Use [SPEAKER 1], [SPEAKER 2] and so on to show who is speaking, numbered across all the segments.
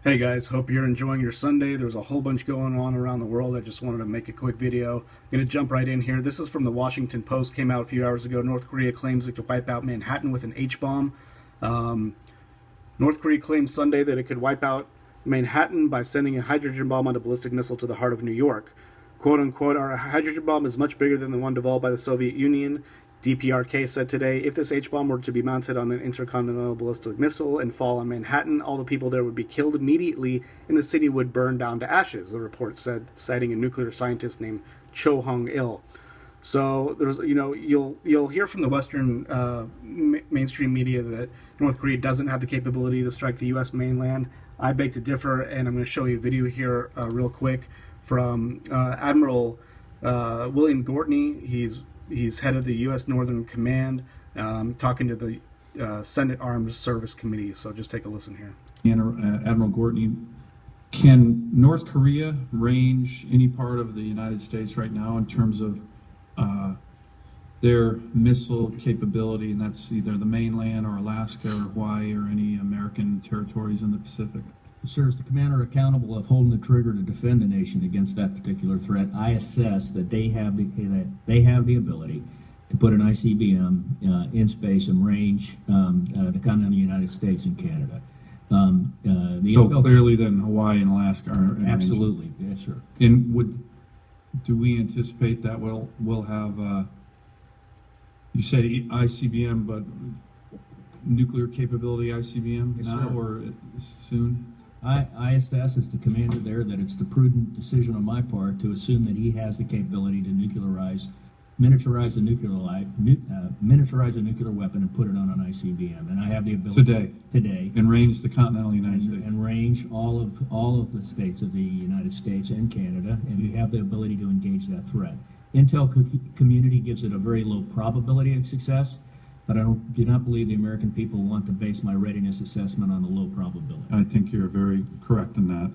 [SPEAKER 1] Hey guys, hope you're enjoying your Sunday. There's a whole bunch going on around the world. I just wanted to make a quick video. I'm going to jump right in here. This is from the Washington Post, came out a few hours ago. North Korea claims it could wipe out Manhattan with an H-bomb. Um, North Korea claims Sunday that it could wipe out Manhattan by sending a hydrogen bomb on a ballistic missile to the heart of New York. Quote unquote, our hydrogen bomb is much bigger than the one developed by the Soviet Union. DPRK said today, if this H-bomb were to be mounted on an intercontinental ballistic missile and fall on Manhattan, all the people there would be killed immediately and the city would burn down to ashes, the report said, citing a nuclear scientist named Cho Hong-il. So there's, you'll hear from the Western mainstream media that North Korea doesn't have the capability to strike the U.S. mainland. I beg to differ, and I'm going to show you a video here real quick from Admiral William Gortney. He's head of the U.S. Northern Command, talking to the Senate Armed Service Committee. So just take a listen here.
[SPEAKER 2] Admiral Gortney, can North Korea range any part of the United States right now in terms of their missile capability, and that's either the mainland or Alaska or Hawaii or any American territories in the Pacific?
[SPEAKER 3] Sir, is the commander accountable of holding the trigger to defend the nation against that particular threat? I assess that they have the ability to put an ICBM in space and range the continental United States and Canada.
[SPEAKER 2] So clearly, then Hawaii and Alaska are in
[SPEAKER 3] absolutely,
[SPEAKER 2] range.
[SPEAKER 3] yes, sir.
[SPEAKER 2] And do we anticipate that we'll have? You said ICBM, but nuclear capability ICBM
[SPEAKER 3] yes,
[SPEAKER 2] now
[SPEAKER 3] sir.
[SPEAKER 2] or soon?
[SPEAKER 3] I assess as the commander there that it's the prudent decision on my part to assume that he has the capability to miniaturize a nuclear weapon and put it on an ICBM, and I have the ability today
[SPEAKER 2] and range the continental United States
[SPEAKER 3] and range all of the states of the United States and Canada, and you have the ability to engage that threat. Intel community gives it a very low probability of success, but I do not believe the American people want to base my readiness assessment on a low probability.
[SPEAKER 2] I think you're very correct in that.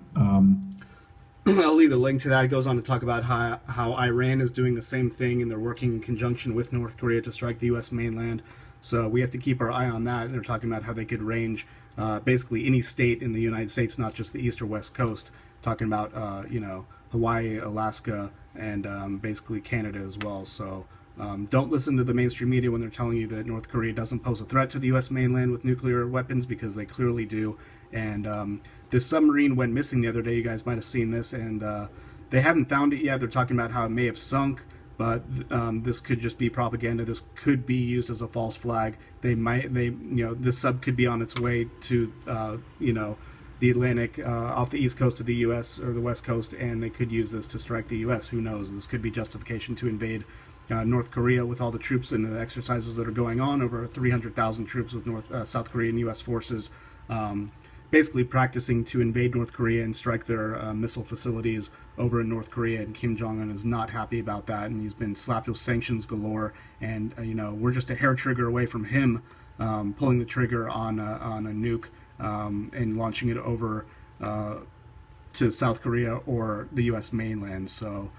[SPEAKER 1] I'll leave a link to that. It goes on to talk about how Iran is doing the same thing, and they're working in conjunction with North Korea to strike the U.S. mainland. So we have to keep our eye on that. And they're talking about how they could range basically any state in the United States, not just the east or west coast. Talking about Hawaii, Alaska, and basically Canada as well. So don't listen to the mainstream media when they're telling you that North Korea doesn't pose a threat to the U.S. mainland with nuclear weapons, because they clearly do. And this submarine went missing the other day. You guys might have seen this, and they haven't found it yet. They're talking about how it may have sunk, but this could just be propaganda. This could be used as a false flag. This sub could be on its way to the Atlantic, off the east coast of the U.S. or the west coast, and they could use this to strike the U.S. Who knows? This could be justification to invade North Korea with all the troops and the exercises that are going on. Over 300,000 troops with South Korean U.S. forces basically practicing to invade North Korea and strike their missile facilities over in North Korea. And Kim Jong-un is not happy about that, and he's been slapped with sanctions galore. And we're just a hair trigger away from him pulling the trigger on a nuke and launching it over to South Korea or the U.S. mainland. So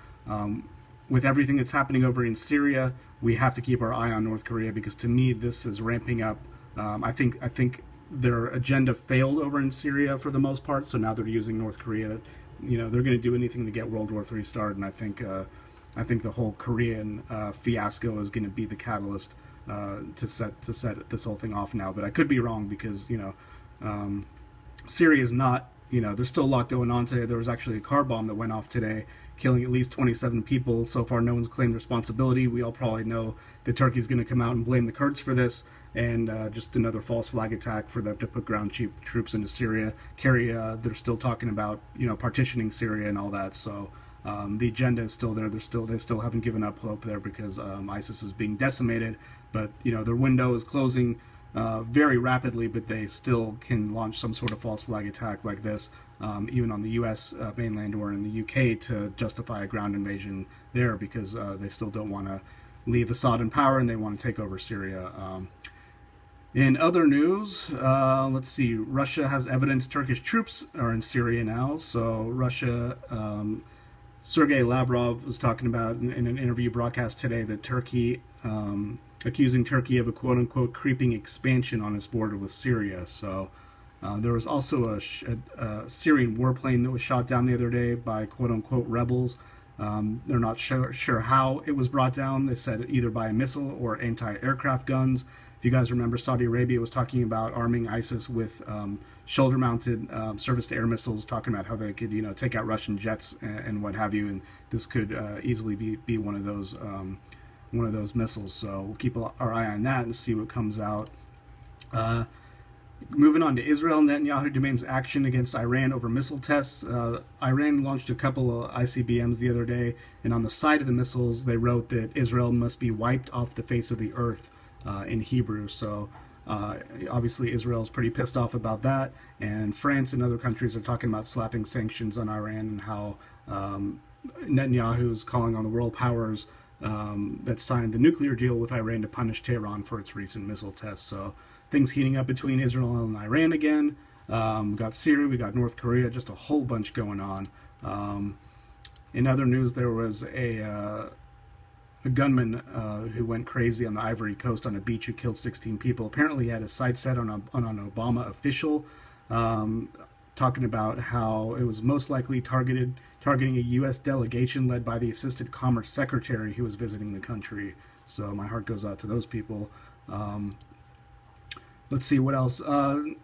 [SPEAKER 1] with everything that's happening over in Syria, we have to keep our eye on North Korea, because to me this is ramping up. I think their agenda failed over in Syria for the most part, so now they're using North Korea. They're going to do anything to get World War III started, and I think the whole Korean fiasco is going to be the catalyst to set this whole thing off now. But I could be wrong, because Syria is not. There's still a lot going on today. There was actually a car bomb that went off today, killing at least 27 people. So far, no one's claimed responsibility. We all probably know that Turkey's going to come out and blame the Kurds for this, and just another false flag attack for them to put ground troops into Syria. They're still talking about partitioning Syria and all that. So the agenda is still there. They still haven't given up hope there, because ISIS is being decimated, but their window is closing very rapidly, but they still can launch some sort of false flag attack like this, even on the U.S. Mainland or in the U.K. to justify a ground invasion there, because they still don't want to leave Assad in power, and they want to take over Syria. In other news, let's see, Russia has evidence Turkish troops are in Syria now. So Russia, Sergei Lavrov was talking about in an interview broadcast today that Turkey, accusing Turkey of a quote-unquote creeping expansion on its border with Syria. So There was also a Syrian warplane that was shot down the other day by quote-unquote rebels. They're not sure how it was brought down. They said either by a missile or anti-aircraft guns. If you guys remember, Saudi Arabia was talking about arming ISIS with shoulder-mounted surface-to-air missiles, talking about how they could, take out Russian jets and what have you. And this could easily be one of those missiles. So we'll keep our eye on that and see what comes out. Moving on to Israel, Netanyahu demands action against Iran over missile tests. Iran launched a couple of ICBMs the other day, and on the side of the missiles, they wrote that Israel must be wiped off the face of the earth in Hebrew. So obviously Israel is pretty pissed off about that, and France and other countries are talking about slapping sanctions on Iran, and how Netanyahu is calling on the world powers that signed the nuclear deal with Iran to punish Tehran for its recent missile tests. So things heating up between Israel and Iran again. We got Syria, we got North Korea, just a whole bunch going on. In other news, there was a gunman who went crazy on the Ivory Coast on a beach who killed 16 people. Apparently he had his sights set on an Obama official, talking about how it was most likely targeting a U.S. delegation led by the Assistant Commerce Secretary who was visiting the country. So my heart goes out to those people. Let's see what else. One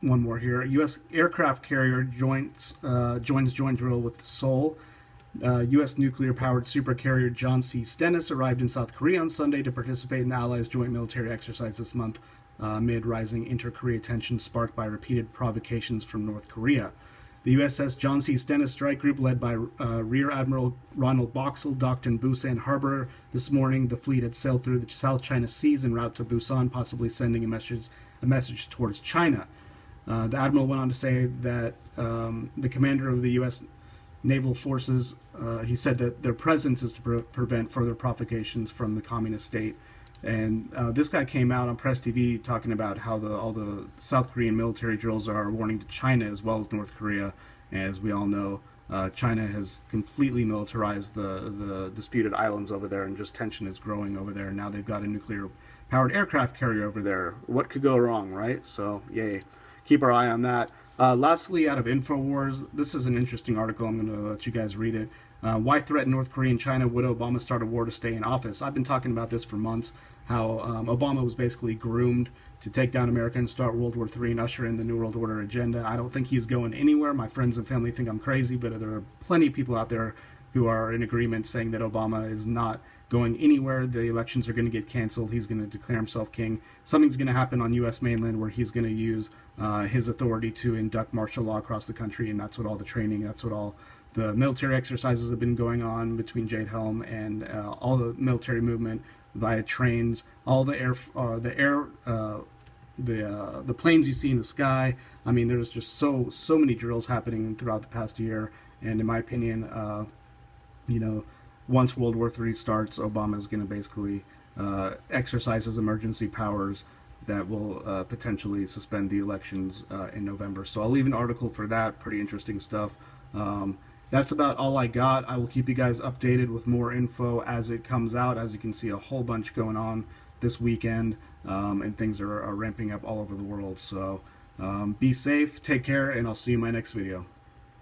[SPEAKER 1] more here. U.S. aircraft carrier joins joint drill with Seoul. U.S. nuclear-powered supercarrier John C. Stennis arrived in South Korea on Sunday to participate in the Allies' joint military exercise this month, amid rising inter-Korea tensions sparked by repeated provocations from North Korea. The USS John C. Stennis strike group, led by Rear Admiral Ronald Boxall, docked in Busan Harbor this morning. The fleet had sailed through the South China Seas en route to Busan, possibly sending a message towards China. The admiral went on to say that the commander of the U.S. naval forces, he said that their presence is to prevent further provocations from the communist state. And this guy came out on Press TV talking about how all the South Korean military drills are a warning to China as well as North Korea. As we all know, China has completely militarized the disputed islands over there, and just tension is growing over there. Now they've got a nuclear-powered aircraft carrier over there. What could go wrong, right? So, yay. Keep our eye on that. Lastly, out of InfoWars, this is an interesting article. I'm going to let you guys read it. Why threaten North Korea and China? Would Obama start a war to stay in office? I've been talking about this for months, how Obama was basically groomed to take down America and start World War III and usher in the New World Order agenda. I don't think he's going anywhere. My friends and family think I'm crazy, but there are plenty of people out there who are in agreement saying that Obama is not going anywhere. The elections are going to get canceled. He's going to declare himself king. Something's going to happen on U.S. mainland where he's going to use his authority to induct martial law across the country, and that's what all the training, that's what all the military exercises have been going on between Jade Helm and all the military movement via trains, all the the planes you see in the sky. I mean, there's just so many drills happening throughout the past year, and in my opinion, once World War III starts, Obama is going to basically exercise his emergency powers that will potentially suspend the elections in November. So I'll leave an article for that. Pretty interesting stuff. That's about all I got. I will keep you guys updated with more info as it comes out. As you can see, a whole bunch going on this weekend, and things are ramping up all over the world. So be safe, take care, and I'll see you in my next video.